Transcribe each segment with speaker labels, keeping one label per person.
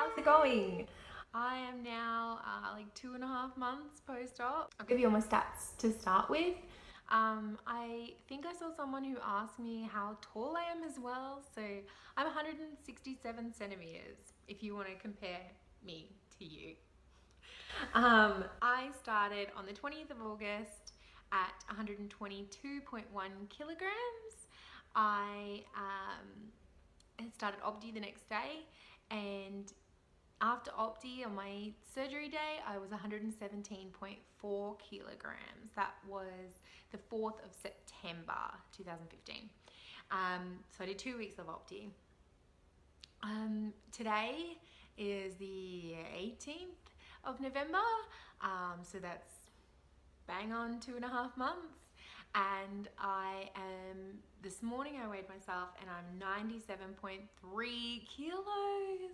Speaker 1: how's it going? I am now like 2.5 months post-op. I'll give you all my stats to start with. I think I saw someone who asked me how tall I am as well. So I'm 167 centimeters if you want to compare me to you. I started on the 20th of August at 122.1 kilograms. I started Opti the next day, and after Opti on my surgery day, I was 117.4 kilograms. That was the 4th of September 2015. So I did 2 weeks of Opti. Today is the 18th of November, so that's bang on 2.5 months. And this morning I weighed myself and I'm 97.3 kilos.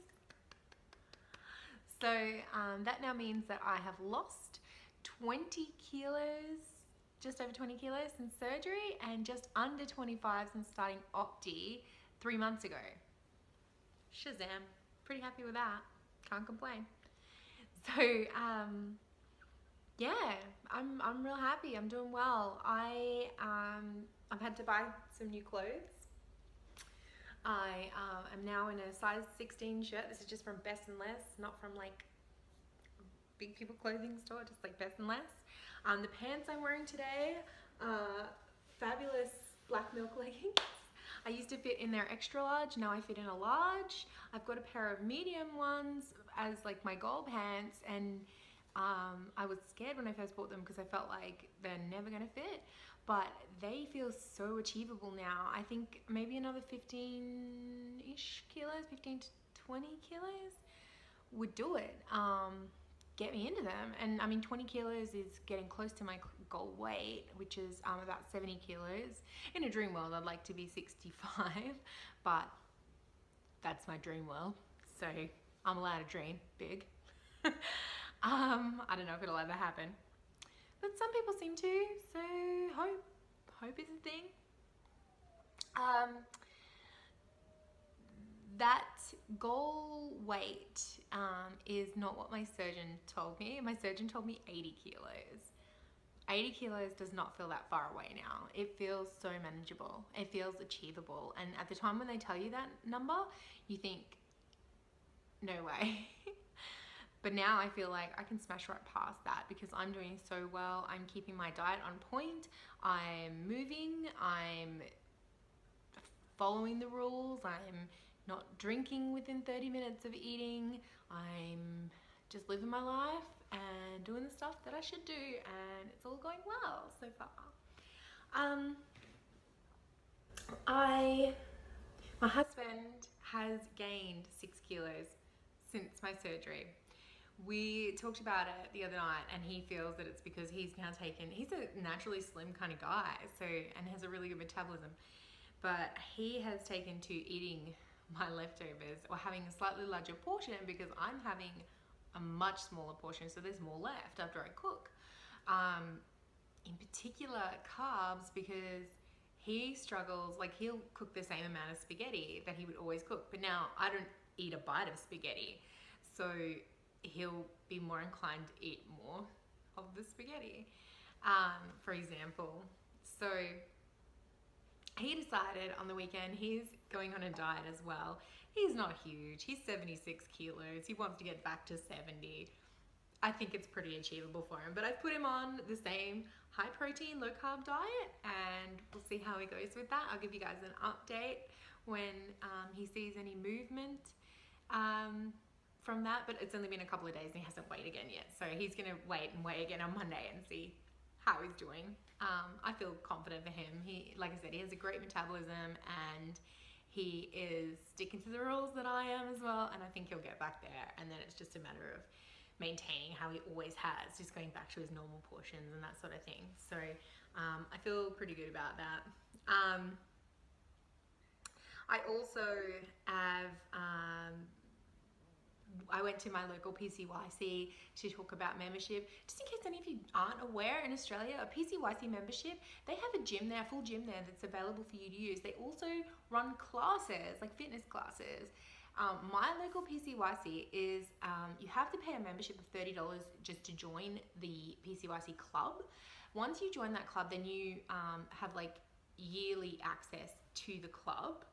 Speaker 1: So that now means that I have lost 20 kilos, just over 20 kilos since surgery, and just under 25 since starting Opti 3 months ago. Shazam, pretty happy with that, can't complain. So yeah, I'm real happy, I'm doing well. I've had to buy some new clothes. I am now in a size 16 shirt. This is just from Best and Less, not from like big people clothing store, just like Best and Less. The pants I'm wearing today are fabulous black milk leggings. I used to fit in their extra large, now I fit in a large. I've got a pair of medium ones as like my goal pants, and I was scared when I first bought them because I felt like they're never gonna fit, but they feel so achievable now. I think maybe another 15-ish kilos, 15 to 20 kilos would do it. Get me into them. And I mean, 20 kilos is getting close to my goal weight, which is about 70 kilos. In a dream world, I'd like to be 65, but that's my dream world. So I'm allowed to dream big. I don't know if it'll ever happen, but some people seem to, so hope is a thing. That goal weight is not what my surgeon told me. My surgeon told me 80 kilos. 80 kilos does not feel that far away now. It feels so manageable. It feels achievable. And at the time when they tell you that number, you think, no way. But now I feel like I can smash right past that because I'm doing so well. I'm keeping my diet on point. I'm moving. I'm following the rules. I'm not drinking within 30 minutes of eating. I'm just living my life and doing the stuff that I should do, and it's all going well so far. My husband has gained 6 kilos since my surgery. We talked about it the other night, and he feels that it's because he's a naturally slim kind of guy, so, and has a really good metabolism, but he has taken to eating my leftovers or having a slightly larger portion because I'm having a much smaller portion, so there's more left after I cook. In particular carbs, because he struggles, like he'll cook the same amount of spaghetti that he would always cook, but now I don't eat a bite of spaghetti, so he'll be more inclined to eat more of the spaghetti, for example. So he decided on the weekend he's going on a diet as well. He's not huge, he's 76 kilos, he wants to get back to 70. I think it's pretty achievable for him, but I've put him on the same high protein, low carb diet, and we'll see how he goes with that. I'll give you guys an update when he sees any movement from that, but it's only been a couple of days and he hasn't weighed again yet. So he's gonna wait and weigh again on Monday and see how he's doing. I feel confident for him. He, like I said, he has a great metabolism and he is sticking to the rules that I am as well, and I think he'll get back there, and then it's just a matter of maintaining how he always has, just going back to his normal portions and that sort of thing. So I feel pretty good about that. I also have I went to my local PCYC to talk about membership. Just in case any of you aren't aware, in Australia, a PCYC membership, they have a gym there, a full gym there that's available for you to use. They also run classes, like fitness classes. My local PCYC is you have to pay a membership of $30 just to join the PCYC club. Once you join that club, then you have like yearly access to the club,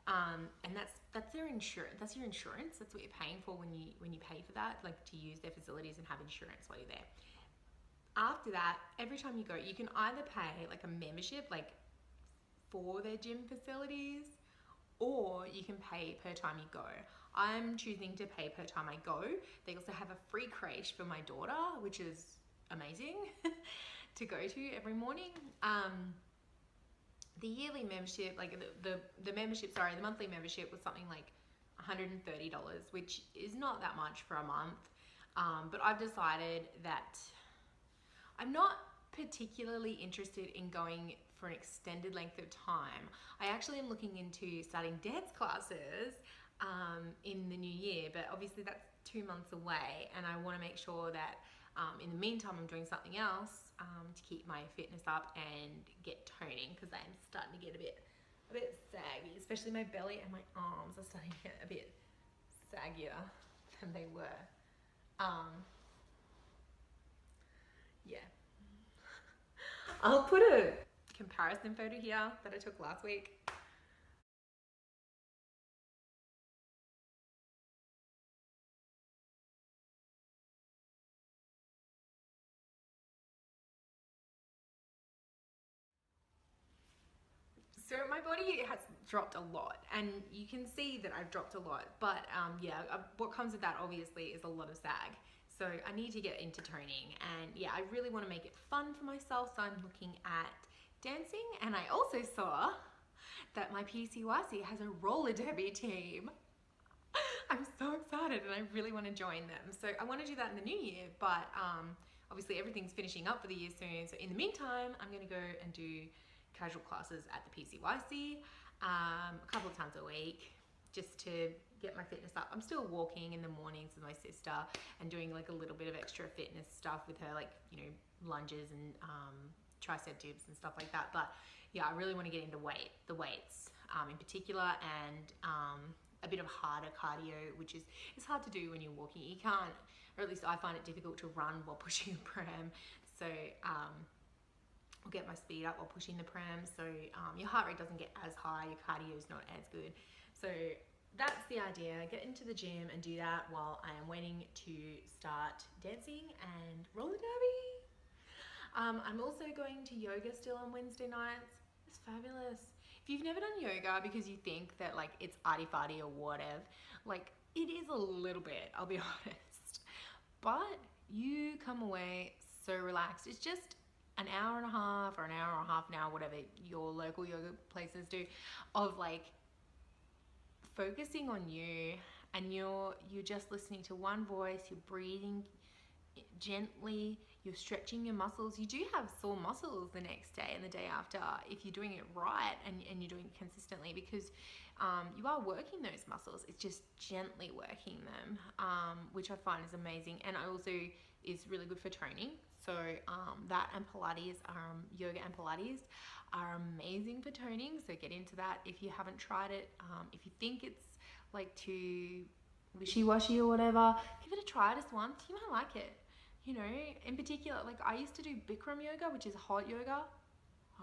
Speaker 1: and that's their insurance. That's your insurance. That's what you're paying for when you pay for that, like to use their facilities and have insurance while you're there. After that, every time you go, you can either pay like a membership, like for their gym facilities, or you can pay per time you go. I'm choosing to pay per time I go. They also have a free crèche for my daughter, which is amazing to go to every morning. The yearly membership, like the membership, sorry, the monthly membership was something like $130, which is not that much for a month. But I've decided that I'm not particularly interested in going for an extended length of time. I actually am looking into starting dance classes in the new year, but obviously that's 2 months away, and I want to make sure that in the meantime I'm doing something else to keep my fitness up and get toning, because I'm starting to get a bit saggy, especially my belly and my arms are starting to get a bit saggier than they were. Yeah. I'll put a comparison photo here that I took last week. So my body has dropped a lot, and you can see that I've dropped a lot, but what comes with that obviously is a lot of sag. So I need to get into toning, and yeah, I really want to make it fun for myself, so I'm looking at dancing. And I also saw that my PCYC has a roller derby team. I'm so excited, and I really want to join them. So I want to do that in the new year, but obviously everything's finishing up for the year soon. So in the meantime, I'm going to go and do casual classes at the PCYC a couple of times a week, just to get my fitness up. I'm still walking in the mornings with my sister and doing like a little bit of extra fitness stuff with her, like, you know, lunges and tricep dips and stuff like that. But yeah, I really want to get into the weights in particular, and a bit of harder cardio, which is it's hard to do when you're walking. You can't, or at least I find it difficult to run while pushing a pram. So I'll get my speed up while pushing the pram, so your heart rate doesn't get as high, your cardio is not as good. So that's the idea, get into the gym and do that while I am waiting to start dancing and roller derby. I'm also going to yoga still on Wednesday nights. It's fabulous. If you've never done yoga because you think that like it's arty-farty or whatever, like it is a little bit, I'll be honest. But you come away so relaxed. It's just an hour and a half or an hour and a half now, whatever your local yoga places do, of like focusing on you, and you're just listening to one voice, you're breathing gently, you're stretching your muscles. You do have sore muscles the next day and the day after if you're doing it right and you're doing it consistently, because you are working those muscles. It's just gently working them, which I find is amazing, and also is really good for toning. So that and Pilates, yoga and Pilates are amazing for toning. So get into that if you haven't tried it. If you think it's like too wishy-washy or whatever, give it a try just once. You might like it. You know, in particular, like I used to do Bikram yoga, which is hot yoga.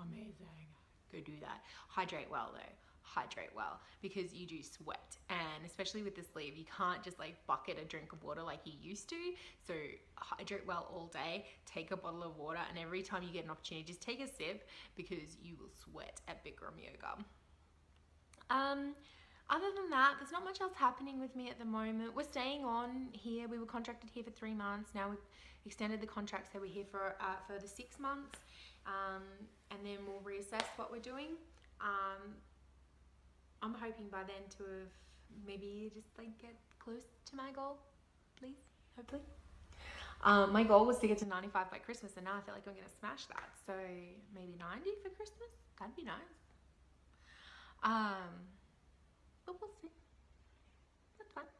Speaker 1: Amazing. Go do that. Hydrate well though. Hydrate well, because you do sweat, and especially with the sleeve, you can't just like bucket a drink of water like you used to. So hydrate well all day, take a bottle of water, and every time you get an opportunity, just take a sip, because you will sweat at Bikram yoga. Other than that, there's not much else happening with me at the moment. We're staying on here. We were contracted here for 3 months. Now we've extended the contract, so we're here for the 6 months, and then we'll reassess what we're doing. I'm hoping by then to have maybe just like get close to my goal, please, hopefully. My goal was to get to 95 by Christmas, and now I feel like I'm going to smash that. So maybe 90 for Christmas, that'd be nice. But we'll see. That's fine.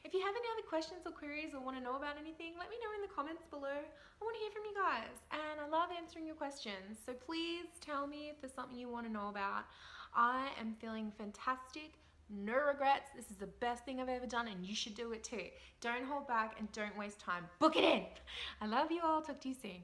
Speaker 1: If you have any other questions or queries or want to know about anything, let me know in the comments below. I want to hear from you guys, and I love answering your questions. So please tell me if there's something you want to know about. I am feeling fantastic, No regrets. This is the best thing I've ever done, and you should do it too. Don't hold back and don't waste time. Book it in. I love you all. Talk to you soon.